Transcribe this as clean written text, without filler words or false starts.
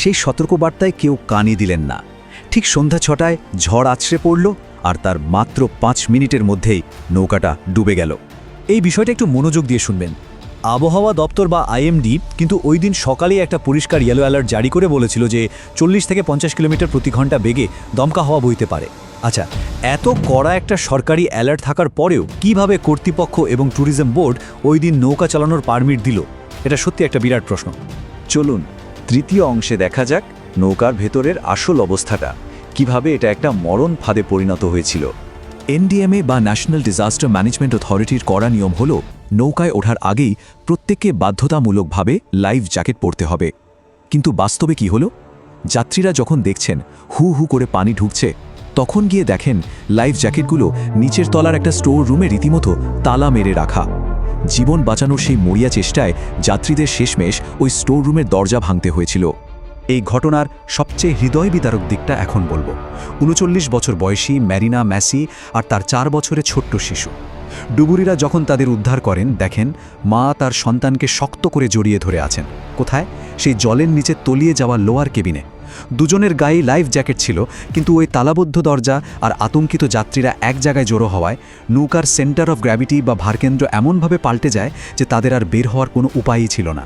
সেই সতর্কবার্তায় কেউ কানই দিলেন না। ঠিক সন্ধ্যা 6টায় ঝড় আছড়ে পড়ল, আর তার মাত্র 5 মিনিটের মধ্যেই নৌকাটা ডুবে গেল। এই বিষয়টা একটু মনোযোগ দিয়ে শুনবেন। আবহাওয়া দপ্তর বা আইএমডি কিন্তু ওই দিন সকালেই একটা পরিষ্কার ইয়েলো অ্যালার্ট জারি করে বলেছিল যে 40 থেকে 50 কিলোমিটার প্রতি ঘন্টা বেগে দমকা হাওয়া বইতে পারে। আচ্ছা, এত কড়া একটা সরকারি অ্যালার্ট থাকার পরেও কিভাবে কর্তৃপক্ষ এবং ট্যুরিজম বোর্ড ওই দিন নৌকা চালানোর পারমিট দিল, এটা সত্যি একটা বিরাট প্রশ্ন। চলুন তৃতীয় অংশে দেখা যাক নৌকার ভেতরের আসল অবস্থাটা, কিভাবে এটা একটা মরণ ফাঁদে পরিণত হয়েছিল। এনডিএমএ বা ন্যাশনাল ডিজাস্টার ম্যানেজমেন্ট অথরিটির কড়া নিয়ম হল নৌকায় ওঠার আগেই প্রত্যেককে বাধ্যতামূলকভাবে লাইফ জ্যাকেট পরতে হবে। কিন্তু বাস্তবে কি হলো? যাত্রীরা যখন দেখছেন হু হু করে পানি ঢুকছে, তখন গিয়ে দেখেন লাইফ জ্যাকেটগুলো নিচের তলার একটা স্টোর রুমে রীতিমতো তালা মেরে রাখা। জীবন বাঁচানোর সেই মরিয়া চেষ্টায় যাত্রীদের শেষমেশ ওই স্টোর রুমের দরজা ভাঙতে হয়েছিল। এই ঘটনার সবচেয়ে হৃদয় বিদারক দিকটা এখন বলবো। 39 বছর বয়সী ম্যারিনা ম্যাসি আর তার 4 বছরের ছোট্ট শিশু। ডুবুরিরা যখন তাদের উদ্ধার করেন, দেখেন মা তার সন্তানকে শক্ত করে জড়িয়ে ধরে আছেন। কোথায়? সেই জলের নিচে তলিয়ে যাওয়া লোয়ার কেবিনে। দুজনের গায়ে লাইফ জ্যাকেট ছিল, কিন্তু ওই তালাবদ্ধ দরজা আর আতঙ্কিত যাত্রীরা এক জায়গায় জড়ো হওয়ায় নৌকার সেন্টার অফ গ্র্যাভিটি বা ভারকেন্দ্র এমনভাবে পাল্টে যায় যে তাদের আর বের হওয়ার কোনো উপায়ই ছিল না।